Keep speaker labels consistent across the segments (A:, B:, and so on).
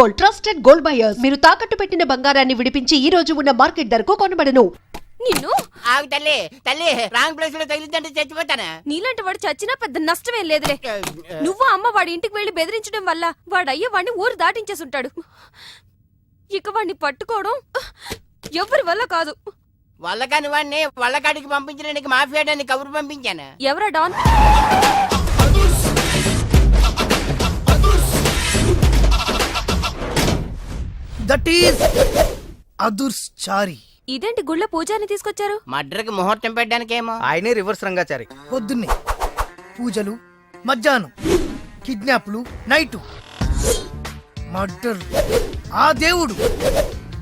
A: Gold, trusted gold buyers. మీరు తాకట్టు పెట్టిన బంగారాన్ని విడిపించి ఈ రోజు ఉన్న మార్కెట్ ధరకు కొనబడను.
B: నిన్ను
C: ఆగు తల్లి తల్లి రాంగ్ ప్లేస్ లో తగిలిద్దంటే చచ్చిపోతానా?
B: నీలాంటి వాడు చచ్చినా పెద్ద నష్టమేం లేదులే. నువ్వు అమ్మ వాడి ఇంటికి వెళ్లి బెదిరించడం వల్ల వాడయ్య వాడిని ఊరు దాటించేసుంటాడు. ఇక వాడిని పట్టుకోవడం ఎవరి వల్ల కాదు.
C: వల్లకాని వాడిని వల్లకాడికి పంపించడానికి మాఫియాడాన్ని కబురు పంపించాను.
B: ఎవరా డాన్?
D: దట్ ఈస్ అదుర్స్ చారి.
B: ఇదేంటి గుళ్ళ పూజారిని తీసుకొచ్చారు?
C: మడ్రకి ముహూర్తం పెట్టడానికేమో.
E: ఆయనే రివర్స్ రంగాచారి.
D: పొద్దున్నే పూజలు, మధ్యాహ్నం కిడ్నాప్లు, నైటు మర్డర్. ఆ దేవుడు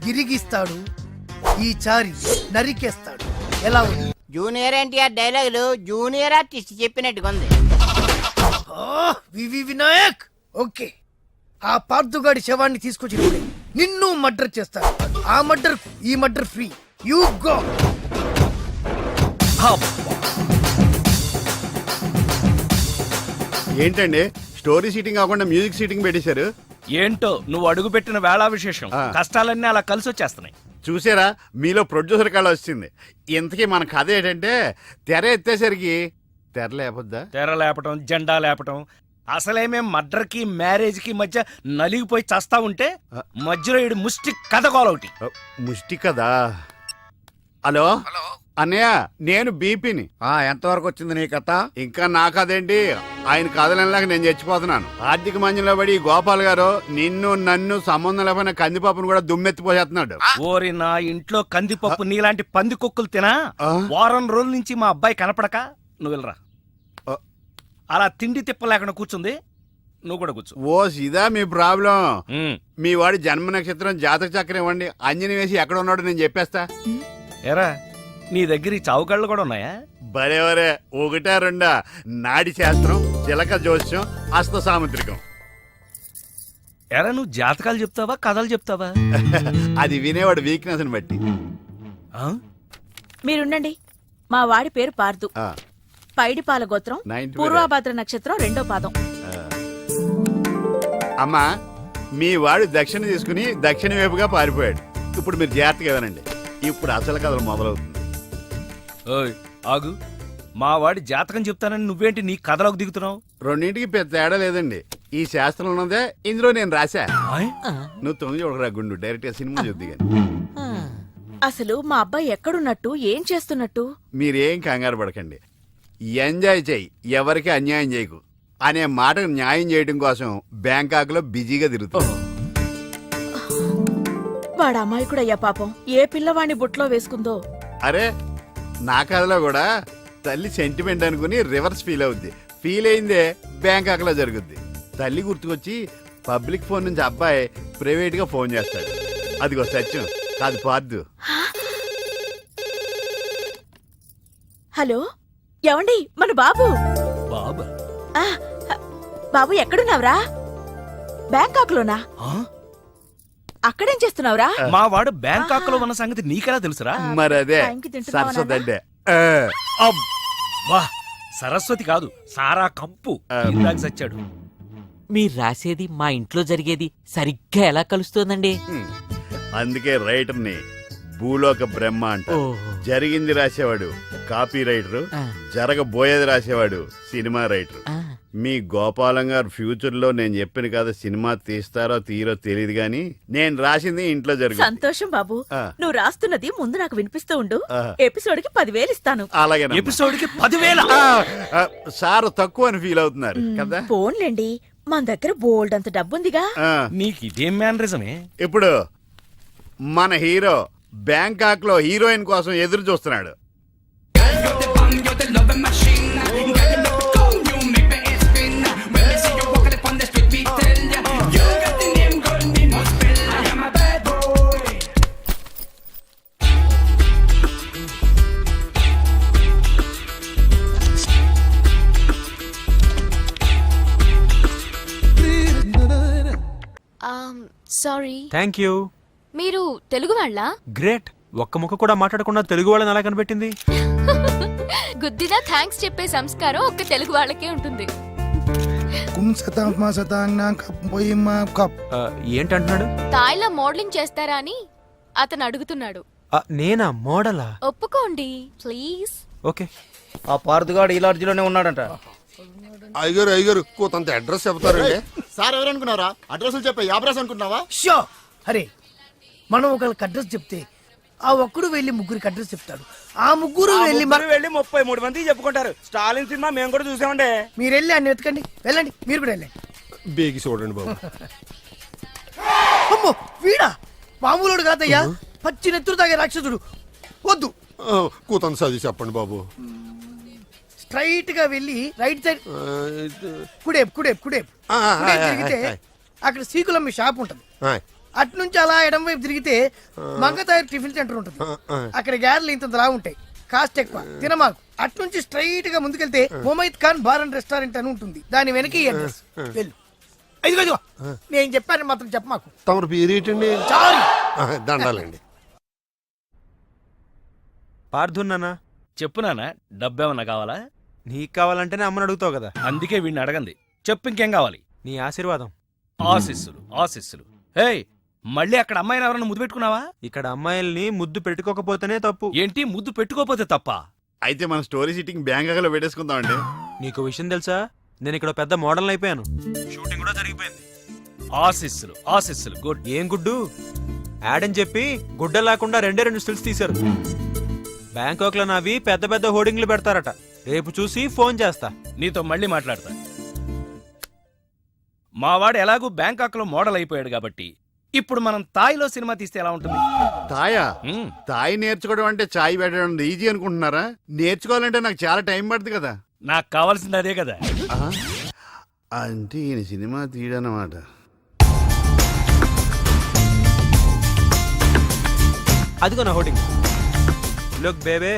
D: గిరిగిస్తాడు, ఈ చారి నరికేస్తాడు. ఎలా ఉంది?
C: జూనియర్ ఎన్టీఆర్ డైలాగులు జూనియర్ ఆర్టిస్ట్ చెప్పినట్టుగా ఉంది.
D: వివి వినాయక్. ఓకే, ఆ పార్థుగాడి శవాన్ని తీసుకొచ్చినప్పుడే నిన్ను మర్డర్ చేస్తాడు. ఆ మర్డర్ ఈ మర్డర్ ఫ్రీ. You go.
F: ఏంటండి స్టోరీ సీటింగ్ కాకుండా మ్యూజిక్ సీటింగ్ పెట్టేశారు?
G: ఏంటో నువ్వు అడుగు పెట్టిన వేళా విశేషం. కష్టాలన్నీ అలా కలిసి వచ్చేస్తున్నాయి.
F: చూసారా, మీలో ప్రొడ్యూసర్ కళ వచ్చింది. ఇంతకీ మన కథ ఏంటంటే, తెర ఎత్తేసరికి తెర లేపొద్దా?
G: తెర లేపటం, జెండా లేపటం. అసలేమే మర్డర్కి మ్యారేజ్కి మధ్య నలిగిపోయి చస్తా ఉంటే మధ్యలో ఈడు ముష్టి కథ కోలొకటి.
F: ముష్టి కదా. హలో అన్నయ్య, నేను బీపీని.
E: ఎంతవరకు వచ్చింది నీ కథ?
F: ఇంకా నా కథేంటి, ఆయన కథలలాగా నేను చచ్చిపోతున్నాను. ఆర్థిక మంజంలో పడి గోపాల్ గారు నిన్ను నన్ను సంబంధం లేకపోయినా కందిపప్పును కూడా దుమ్మెత్తిపోసేస్తున్నాడు.
G: ఓరి నా ఇంట్లో కందిపప్పు నీలాంటి పంది కుక్కలు తినా వారం రోజుల నుంచి మా అబ్బాయి కనపడక నువ్వు వెళ్ళరా. అలా తిండి తిప్ప లేకుండా కూర్చుంది, నువ్వు కూడా కూర్చో.
F: ఓ ఇదా మీ ప్రాబ్లం? మీ వాడి జన్మ నక్షత్రం జాతక చక్రం ఇవ్వండి, అంజని వేసి ఎక్కడ ఉన్నాడో నేను చెప్పేస్తా.
G: ఎరా నీ దగ్గర ఈ చావుకాళ్ళు కూడా ఉన్నాయా?
F: బరేవరే, ఒకటా రెండా? నాడి శాస్త్రం, చిలక జోస్యం, హస్త సాముద్రికం.
G: ఎరా నువ్వు జాతకాలు చెప్తావా కథలు చెప్తావా?
F: అది వినేవాడు వీక్నెస్ ని బట్టి.
H: మీరుండండి. మా వాడి పేరు పార్దు. పైడిపాల గోత్రం, పూర్వభాద్ర నక్షత్రం, 2వ పాదం.
F: అమ్మా, మీ వాడు దక్షిణ తీసుకుని దక్షిణ వైపుగా పారిపోయాడు. ఇప్పుడు మీరు జాగ్రత్తగా వినండి, ఇప్పుడు అసలు కథలు మొదలవుతుంది.
G: ఓయ్ ఆగు, మా వాడి జాతకం చెప్తానని నువ్వేంటి నీ కథలోకి దిగుతున్నావు?
F: రెండింటికి పెద్ద తేడా లేదండి. ఈ శాస్త్రం ఉన్నదే ఇందులో నేను రాశా. నువ్వు తొంగి చూడరా గుండు, డైరెక్ట్ గా సినిమా చూద్ది కానీ.
H: అసలు మా అబ్బాయి ఎక్కడున్నట్టు, ఏం చేస్తున్నట్టు?
F: మీరేం కంగారు పడకండి. ఎంజాయ్ చెయ్యి, ఎవరికి అన్యాయం చేయకు అనే మాటకు న్యాయం చేయడం కోసం బ్యాంకాక్ లో బిజీగా తిరుగుతాం.
H: వాడు అమాయకుడయ్యా పాపం. ఏ పిల్లవాణ్ణి బుట్లో వేసుకుందో.
F: అరే, నా కథలో కూడా తల్లి సెంటిమెంట్ అనుకుని రివర్స్ ఫీల్ అవుద్ది. ఫీల్ అయిందే బ్యాంకాక్ లో జరుగుద్ది. తల్లి గుర్తుకొచ్చి పబ్లిక్ ఫోన్ నుంచి అబ్బాయి ప్రైవేట్ గా ఫోన్ చేస్తాడు. అదిగో సత్యం, కాదు పార్దు.
H: హలో, ఏమండి? మన బాబు.
G: బాబా?
H: బాబు ఎక్కడున్నావురా? బ్యాంకాక్ లోనా? అక్కడేం చేస్తున్నావురా?
G: మా వాడు బ్యాంకాక్ లో ఉన్న సంగతి నీకెలా తెలుసురా?
F: మరదే సరస్వతి అంటే.
G: వా, సరస్వతి కాదు, సారా కంపు. ఇందాక చచ్చాడు.
I: మీరు రాసేది మా ఇంట్లో జరిగేది సరిగ్గా ఎలా కలుస్తోందండి?
F: అందుకే రైటర్ని భూలోక బ్రహ్మ అంట. జరిగింది రాసేవాడు కాపీ రైటరు, జరగబోయేది రాసేవాడు సినిమా రైటరు. మీ గోపాలం గారు ఫ్యూచర్ లో నేను చెప్పిన కదా సినిమా తీస్తారో తీరో తెలియదు గాని నేను రాసింది ఇంట్లో జరుగుతుంది.
H: సంతోషం బాబు. నువ్వు రాస్తున్నది ముందు నాకు వినిపిస్తూ ఉండు. ఎపిసోడ్ కి 10,000 ఇస్తాను.
F: అలాగే.
G: ఎపిసోడ్ కి 10,000?
F: సార్ తక్కువ అని ఫీల్ అవుతున్నారు కదా.
H: పోన్లేండి, మన దగ్గర బోల్డ్ అంత డబ్బుందిగా.
G: నీకు ఇదేం మేనరిజమే?
F: ఇప్పుడు మన హీరో బ్యాంకాక్ లో హీరోయిన్ కోసం ఎదురు చూస్తున్నాడు.
B: సారీ.
I: Thank you.
B: మీరు తెలుగు వాళ్ళా?
I: గ్రేట్. ఒక్క ముక్క కూడా మాట్లాడకుండా తెలుగు వాళ్ళని ఎలా కనిపెట్టింది?
B: గుద్దినా థ్యాంక్స్ చెప్పే సంస్కారం ఒక్క తెలుగు వాళ్ళకే ఉంటుంది.
J: ఏంటంటున్నాడు?
B: తాయిలో మోడలింగ్ చేస్తారా అని అతను అడుగుతున్నాడు.
J: నేనా మోడలా?
B: ఒప్పుకోండి ప్లీజ్.
J: ఓకే.
E: ఆ పార్థగాడు ఈ లాడ్జిలోనే ఉన్నాడంట.
K: అయ్యగారు కొంత అడ్రస్ చెప్తారండి.
E: సార్ ఎవరనుకున్నారా? అడ్రస్ చెప్పే యాబ్రాస్ అనుకుంటున్నావా?
D: షో అరే మనం ఒకళ్ళకి అడ్రస్ చెప్తే ఆ ఒక్కడు వెళ్ళి ముగ్గురికి అడ్రస్ చెప్తాడు. ఆ ముగ్గురు వెళ్ళి
E: 33 మంది చెప్పుకుంటారు. స్టాలిన్ సినిమా మేము కూడా చూసామండి.
D: మీరు వెళ్ళి అన్ని వెతకండి. వెళ్ళండి, మీరు కూడా వెళ్ళండి.
K: బేగి చూడండి బాబు.
D: అమ్మో వీడా మామూలుడు కాదయ్యా, పచ్చి నెత్తురు తాగే రాక్షసుడు. వద్దు,
K: కూతంత చదివి చెప్పండి బాబు.
D: స్ట్రైట్ గా వెళ్ళి రైట్ సైడ్ కుడేపు కుడేపు కుడేపు కుడేపు తిరిగితే అక్కడ సీకులమ్మి షాప్ ఉంటది. అటు నుంచి అలా ఎడం వైపు తిరిగితే మంగతాయర్ టిఫిన్ సెంటర్ ఉంటుంది. అక్కడ గ్యారెలు ఇంత లా ఉంటాయి, కాస్ట్ ఎక్కువ, తినమాకు. అటు నుంచి స్ట్రైట్ గా ముందుకెళ్తే Mumaith Khan bar and restaurant అని ఉంటుంది. దాని వెనక ఈ అడ్రస్. వెళ్ళు. ఇదిగో నేను చెప్పాను మాత్రం చెప్పమాకు.
K: తమరు పేరేటండి?
D: చాలు.
K: దండాలండి.
J: పార్థున్నానా?
G: చెప్పు నాన్న, డబ్బేమన్నా కావాలా?
J: నీకు కావాలంటేనే అమ్మని అడుగుతావు కదా.
G: అందుకే వీడిని అడగంది. చెప్పు ఇంకేం కావాలి?
J: నీ ఆశీర్వాదం.
G: ఆశీస్సులు ఆశీస్సులు. హే, మళ్ళీ అక్కడ అమ్మాయిని ఎవరన్నా ముద్దు పెట్టుకున్నావా?
J: ఇక్కడ అమ్మాయిల్ని ముద్దు పెట్టుకోకపోతేనే తప్పు.
G: ఏంటి ముద్దు పెట్టుకోపోతే తప్ప?
F: అయితే మన స్టోరీ సిట్టింగ్ బ్యాంకాక్లో పెట్టేసుకుందాం అండి.
J: నీకు విషయం తెలుసా? నేను ఇక్కడ పెద్ద మోడల్ అయిపోయాను. షూటింగ్ కూడా జరిగిపోయింది.
G: ఆశీస్సులు ఆశీస్సులు. గుడ్.
J: ఏం గుడ్డు? యాడ్ అని చెప్పి గుడ్డ లేకుండా 2 స్టిల్స్ తీశారు. బ్యాంకాక్ లో నావి పెద్ద పెద్ద హోర్డింగ్లు పెడతారట. రేపు చూసి ఫోన్ చేస్తా.
G: నీతో మళ్ళీ మాట్లాడతా. మావాడు ఎలాగూ బ్యాంకాక్ లో మోడల్ అయిపోయాడు కాబట్టి ఇప్పుడు మనం తాయిలో సినిమా తీస్తే ఎలా ఉంటుంది?
F: తాయా? తాయి నేర్చుకోవడం అంటే చాయ్ పెట్టడం ఈజీ అనుకుంటున్నారా? నేర్చుకోవాలంటే నాకు చాలా టైం పడుతుంది కదా.
G: నాకు కావాల్సింది అదే కదా.
F: అంటే ఈయన సినిమా తీయడనమాట.
J: అదిగో నా హోర్డింగ్. Look baby.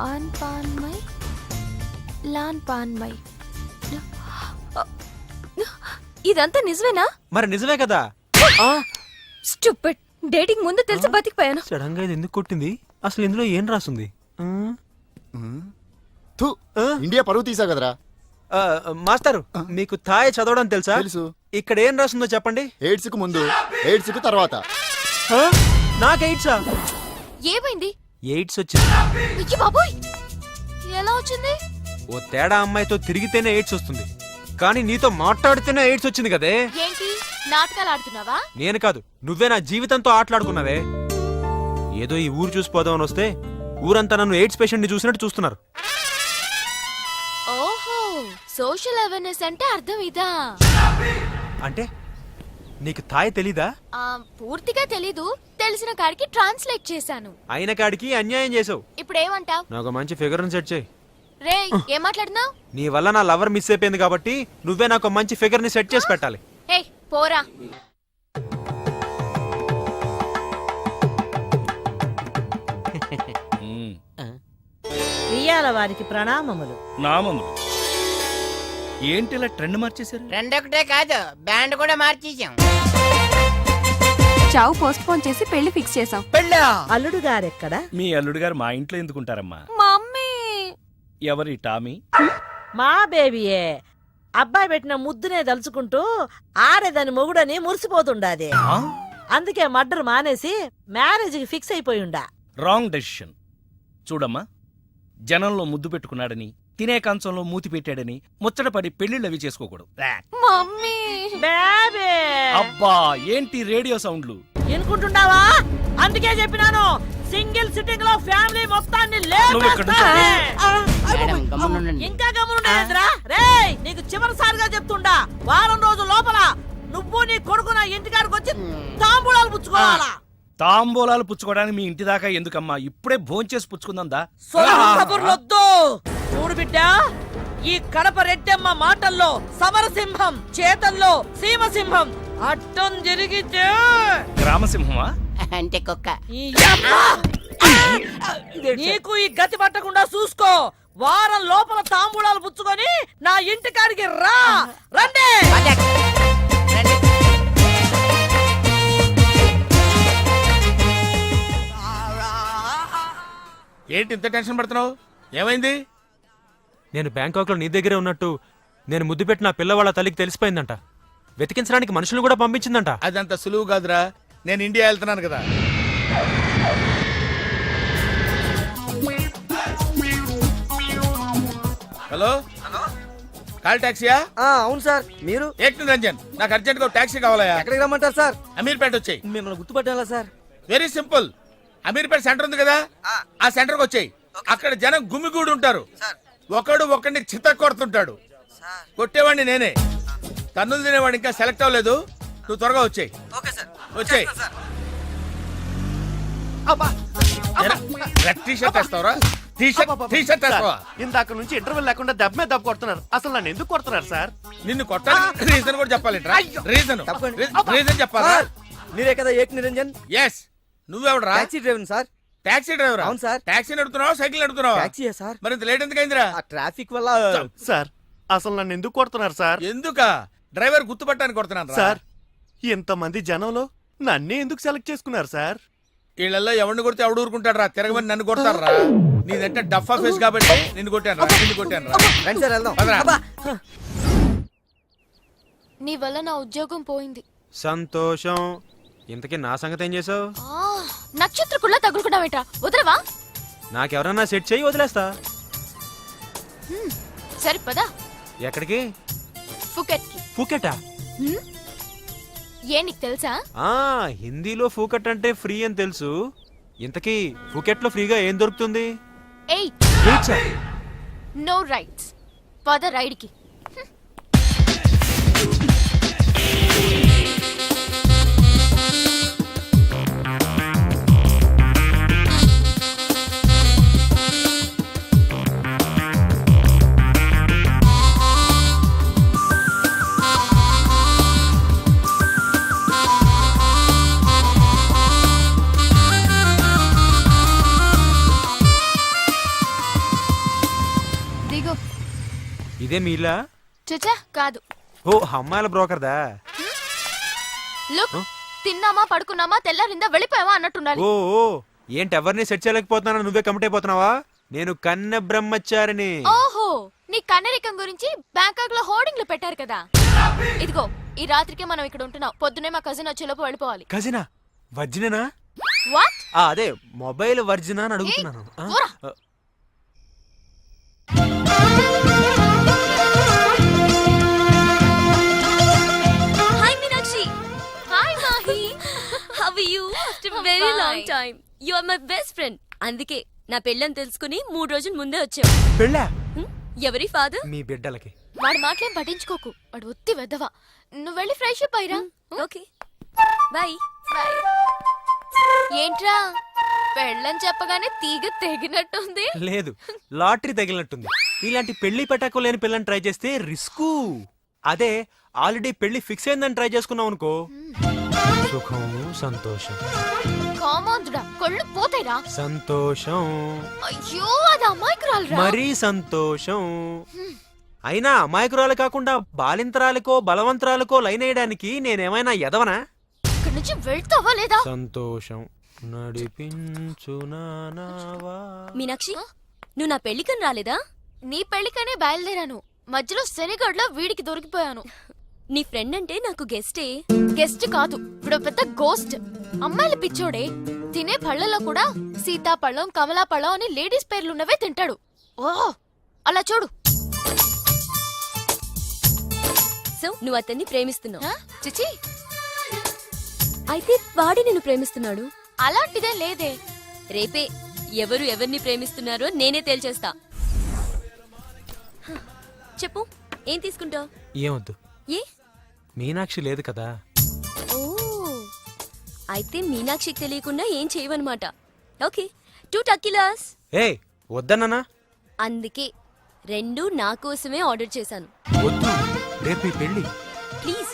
B: ఆన్ పాన్ మై లాన్ పాన్ మై. ఇదంతా నిజమేనా?
J: మరి నిజమే కదా.
B: స్టూపిడ్. డేటింగ్ ముందు తెలిసి బతికిపోయాను.
J: సడన్ గా ఇది ఎందుకు కొట్టింది? అసలు ఇందులో ఏం రాసుంది?
K: ఇండియా పరువు తీసా కదరా.
J: మాస్టర్, మీకు థాయ్ చదవడం తెలుసా?
K: తెలుసు.
J: ఇక్కడ ఏం రాస్తుందో చెప్పండి.
K: ఎయిడ్స్ కు ముందు, ఎయిడ్స్ కు తర్వాత.
J: నాకు ఎయిడ్సా?
B: ఏమైంది?
J: ఎయిడ్స్ వచ్చింది.
B: అయ్య బాబోయ్, ఎలా వచ్చింది?
J: ఓ తేడా అమ్మాయితో తిరిగితేనే ఎయిడ్స్ వస్తుంది, కానీ నీతో మాట్లాడితేనే ఎయిడ్స్ వచ్చింది కదే.
B: ఏంటి నాటకాలు ఆడుతున్నావా?
J: నేను కాదు, నువ్వే నా జీవితంతో ఆటలాడుకున్నావే. ఏదో ఈ ఊరు చూసిపోదామని వస్తే ఊరంతా నన్ను ఎయిడ్స్ పేషెంట్ ని చూసినట్టు చూస్తున్నారు.
B: ఓహో, సోషల్ అవేర్నెస్ అంటే అర్థం ఇదా?
J: అంటే నీకు థాయ్ తెలీదా?
B: పూర్తిగా తెలీదు, తెలిసిన కాడికి ట్రాన్స్లేట్ చేశాను.
J: అయిన కాడికి అన్యాయం చేసావు.
B: ఇప్పుడు ఏమంటావ్?
J: నాకు మంచి ఫిగర్ సెట్ చేయి.
B: రే, ఏం మాట్లాడుతున్నావు?
J: నీ వల్ల నా లవర్ మిస్ అయిపోయింది కాబట్టి నువ్వే నాకు మంచి ఫిగర్ ని సెట్ చేసి పెట్టాలి.
B: ఏయ్ పోరా.
H: వియ్యాల వారికి ప్రణామములు.
G: నామములు. ఏంటి ఇలా ట్రెండ్ మార్చేశారు?
C: రెండొకటే కాదు, బ్యాండ్ కూడా మార్చేసాం.
B: చావు పోస్ట్ పోన్ చేసి పెళ్లి ఫిక్స్ చేసాం.
D: పెళ్ళా?
H: అల్లుడు గారెక్కడా?
G: మీ అల్లుడు గారు మా ఇంట్లో ఎందుకుంటారమ్మా?
B: మమ్మీ.
G: ఎవరి టామీ?
H: మా బేబీయే. అబ్బాయి పెట్టిన ముద్దునే దలుచుకుంటూ ఆడేదాని మొగుడని మురిసిపోతుండాది. అందుకే మర్డర్ మానేసి మ్యారేజ్ కి ఫిక్స్ అయిపోయిండా.
G: Wrong decision. చూడమ్మా, జనంలో ముద్దు పెట్టుకున్నాడని, తినే కంచంలో మూతి పెట్టాడని ముచ్చటపడి పెళ్లిళ్ళు అవి చేసుకోకూడదు.
B: మమ్మీ.
H: బేబీ.
G: అబ్బా, ఏంటి రేడియో సౌండ్లు?
H: ఎనుకుంటున్నావా? అందుకే చెప్పినాను, సింగిల్ సిట్టింగ్ లో ఫ్యామిలీ మొత్తాన్ని
G: నువ్వు ఇక్కడ
H: లేపేస్తా.
C: మేడం, గమ్మునుండండి.
H: ఇంకా గమనుండేదిరా? రేయ్, నీకు చివరిసారిగా చెప్తుండా, వారం రోజుల లోపల నువ్వు నీ కొడుకు నా ఇంటికాడికి వచ్చి తాంబూలాలు పుచ్చుకోవాలా.
G: తాంబూలాలు పుచ్చుకోవడానికి మీ ఇంటి దాకా ఎందుకమ్మా? ఇప్పుడే భోంచేసి పుచ్చుకుందా?
H: కబుర్లొద్దు. చూడు బిడ్డ, ఈ కడప రెడ్డమ్మ మాటల్లో సమరసింహం, చేతల్లో సీమసింహం. అడ్డం జరిగితే
G: గ్రామసింహమా?
C: అంటే కుక్క.
H: ఈ యమ్మ! నీకు ఈ గతి పట్టకుండా చూసుకో. వారం లోపల తాంబూలాలు పుచ్చుకొని నా ఇంటికాడికి రా. రండి.
C: రండి.
G: ఏంటి ఇంత టెన్షన్ పడుతున్నావు? ఏమైంది?
J: నేను బ్యాంకాక్ లో నీ దగ్గరే ఉన్నట్టు నేను ముద్దు పెట్టిన పిల్ల వాళ్ళ తల్లికి తెలిసిపోయిందంట. వెతికించడానికి మనుషులు కూడా పంపించిందంట.
G: అదంత సులువు కాదురా, నేను ఇండియా వెళ్తున్నాను కదా. హలో కాల్ టాక్సీయా?
E: అవును సార్, మీరు
G: ఏక్ నిరంజన్, నాకు అర్జెంట్ గా టాక్సీ కావాలయా.
E: ఎక్కడికి రమ్మంటారు సార్?
G: అమీర్పేట వచ్చాయి.
E: మిమ్మల్ని గుర్తుపట్టాలా sir?
G: Very simple, Ameerpet centre ఉంది కదా, ఆ సెంటర్ కి వచ్చాయి. అక్కడ జనం గుమిగూడి ఉంటారు. ఒకడు ఒకడిని చిత్త కొడుతుంటాడు. కొట్టేవాడిని నేనే. తన్నులు తినేవాడు ఇంకా సెలెక్ట్ అవ్వలేదు. నువ్వు త్వరగా వచ్చాయి. వచ్చాయి. టీ షర్ట్ వేస్తావరా? టీ షర్ట్ వేస్తావా?
E: ఇందాక నుంచి ఇంటర్వెల్ లేకుండా దెబ్బ మీద దెబ్బ కొడుతున్నారు. అసలు నన్ను ఎందుకు కొడుతున్నారు సార్?
G: నిన్ను కొట్టాలి రీజన్ కూడా చెప్పాలి. రీజన్ చెప్పాలా?
E: మీరే కదా ఏక్ నిరంజన్?
G: ఎస్. నువ్వెవడరా?
E: Taxi driver sir.
G: Taxi driver?
E: అవును సార్.
G: టాక్సీ నడుపుతున్నావా, సైకిల్ నడుపుతున్నావా?
E: టాక్సీయే సార్.
G: మరి ఇంత లేట్ ఎందుకైందిరా?
E: ఆ ట్రాఫిక్ వల్ల సార్. అసలు నన్ను ఎందుకు కొడుతున్నారు సార్?
G: ఎందుకా? డ్రైవర్ గుర్తుపట్టడానికి కొడుతున్నాను
E: సార్, ఇంతమంది జనంలో నన్నే ఎందుకు సెలెక్ట్ చేసుకున్నారు సార్?
G: వీళ్ళల్లో ఎవరిని కొడితే ఎవడు ఊరుకుంటాడు రా? తిరగమని నన్ను కొడతారా? నీదంటే డఫా ఫేస్ కాబట్టి నిన్ను కొట్టాను రా.
E: రండి సార్ వెళ్దాం.
B: నీ వల్ల నా ఉద్యోగం పోయింది.
J: సంతోషం. ఇంతకీ నా సంగతి ఏం చేసావు?
B: నక్షత్ర కుళ్ళ తగులుకున్నావేంట్రా? వదలవా?
J: నాకెవరన్నా సెట్ చేయి వదిలేస్తా.
B: సరే పదా.
J: ఎక్కడికి?
B: ఫుకెట్ కి.
J: ఫూకెటా?
B: ఏ నీకు తెలుసా?
J: హిందీలో ఫూకెట్ అంటే ఫ్రీ అని తెలుసు. ఇంతకీ ఫూకెట్ లో ఫ్రీగా ఏం దొరుకుతుంది?
B: 8 నో రైట్స్. పద రైడ్ కి.
J: ఇదే మీలా?
B: చచ్చా కాదు.
J: ఓ అమ్మాయిల బ్రోకర్దా?
B: లుక్, తిన్నామా పడుకున్నామా తెల్లారిందా వెళ్ళిపోయావా అన్నట్టుండాలి.
J: ఓ ఏంటి ఎవరిని సెట్ చేయలేకపోతున్నా? నువ్వే కమిట్ అయిపోతున్నావా? నేను కన్నె బ్రహ్మచారిని.
B: ఓహో, నీ కన్నరికం గురించి బ్యాంకాక్ లో హోర్డింగ్లు పెట్టారు కదా. ఇదిగో ఈ రాత్రికే మనం ఇక్కడ ఉంటున్నాం. పొద్దునే మా కజిన్ వచ్చేలోపు వెళ్ళిపోవాలి.
J: కజినా? వర్జినేనా?
B: వాట్?
J: అదే మొబైల్ వర్జినా అని అడుగుతున్నాను.
B: Hi Meenakshi. Hi Mahi. How are you? After very long time. You are my best friend. అందుకే నా పెళ్ళని తెలుసుకుని 3 రోజుల ముందే వచ్చావు.
J: పెళ్ళా?
B: ఎవరి ఫాదర్?
J: మీ బిడ్డలకి.
B: వాడి మాటలేం పట్టించుకోకు. వాడు ఒత్తి వెదవా. నువ్వు వెళ్ళి ఫ్రెష్ అప్ అయ్యిరా. Okay bye. ఏంట్రా పెళ్ళని చెప్పగానే తీగ తెగినట్టుంది?
J: లేదు, లాటరీ తగిలినట్టుంది. ఇలాంటి పెళ్లి పెట్టకు లేని పిల్లని ట్రై చేస్తే రిస్కు. అదే ఆల్రెడీ పెళ్లి ఫిక్స్ అయిందని ట్రై చేసుకున్నావు అనుకో, సుఖం సంతోషం.
B: కామాంధుడా, కళ్ళు పోతాయిరా.
J: సంతోషం.
B: అయ్యో అది అమాయకురాలురా.
J: మరీ సంతోషం. అయినా అమాయకురాలు కాకుండా బాలింతరాలకో బలవంతరాలకో లైన్ వేయడానికి నేనేమైనా ఎదవనా?
B: ఇక్కడి నుంచి వెళ్తావా లేదా?
J: సంతోషం నడిపించునావా.
B: మీనాక్షి, నువ్వు నా పెళ్లికని రాలేదా? నీ పెళ్లికనే బయలుదేరాను. మధ్యలో శనిగడ్లో వీడికి దొరికిపోయాను. నీ ఫ్రెండ్ అంటే నాకు గెస్టే. గెస్ట్ కాదు, ఇప్పుడు పెద్ద గోస్ట్. అమ్మాయిల పిచ్చోడే. తినే పళ్ళలో కూడా సీతాపళ్ళం కమలాపళ్ళం అని లేడీస్ పేర్లున్నవే తింటాడు. ఓ అలా చూడు. సో నువ్వు అతన్ని ప్రేమిస్తున్నావు? చిచి, అయితే వాడి నిన్ను ప్రేమిస్తున్నాడు. అలాంటిదే లేదే. రేపే ఎవరు ఎవరిని ప్రేమిస్తున్నారో నేనే తేల్చేస్తా. చెప్పు, ఏం తీసుకుంటావు?
J: ఏమొద్దు.
B: ఏ?
J: మీనాక్షి లేదు కదా.
B: ఓ, అయితే మీనాక్షికి తెలియకుండా ఏం చేయవన్నమాట. ఓకే, 2 టక్కీలాస్.
J: ఏ వద్దన్నానా?
B: అందుకే 2 నా కోసమే ఆర్డర్ చేశాను.
J: వద్దు, రేపు ఈ పెళ్లి.
B: ప్లీజ్,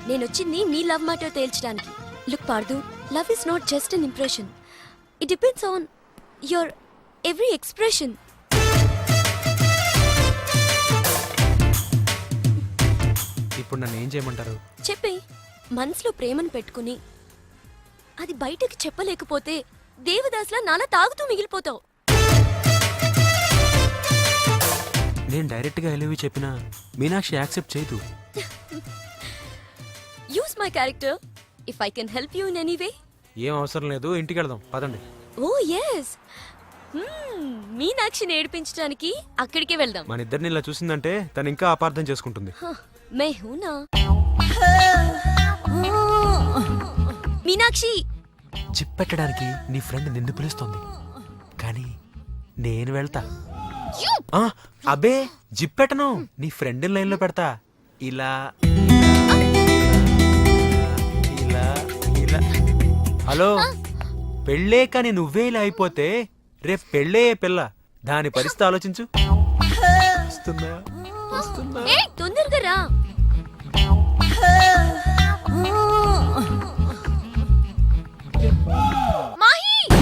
B: నేనొచ్చింది మీ లవ్ మ్యాటర్ తేల్చడానికి. Look Pardhu, love is not just an impression. It depends on your every expression.
J: ఇప్పుడు నన్ను ఏం చేయమంటారు?
B: చెప్పే. మనసులో ప్రేమను పెట్టుకుని అది బయటకి చెప్పలేకపోతే దేవదాస్లా నాలా తాగుతూ మిగిలిపోతావు.
J: నేను డైరెక్ట్ గా ఎలివి చెప్పినా మీనాక్షి యాక్సెప్ట్ చేయదు.
B: Use my character if I can help you in any way.
J: ఏం అవసరం లేదు, ఇంటికి వెళ్దాం పదండి.
B: ఓ ఎస్, మీనాక్షిని ఏడిపించడానికి అక్కడికే వెళ్దాం.
J: మన ఇద్దరిని ఇలా చూసిందంటే తను ఇంకా అపార్థం చేసుకుంటుంది.
B: మే హూనా మీనాక్షి.
J: చిప్పెట్టడానికి నీ ఫ్రెండ్ నిన్ను పిలుస్తోంది, కానీ నేను వెళ్తా. ఆ, అబే జిప్పెట్టను, నీ ఫ్రెండ్ లైన్ లో పెడతా. ఇలా ఇలా ఇలా. హలో, పెళ్ళే కానీ నువ్వే ఇలా అయిపోతే రేపు పెళ్ళే పిల్ల, దాని పరిస్థితి ఆలోచించు. వస్తుందా వస్తుందా?
B: తొందరగా రా.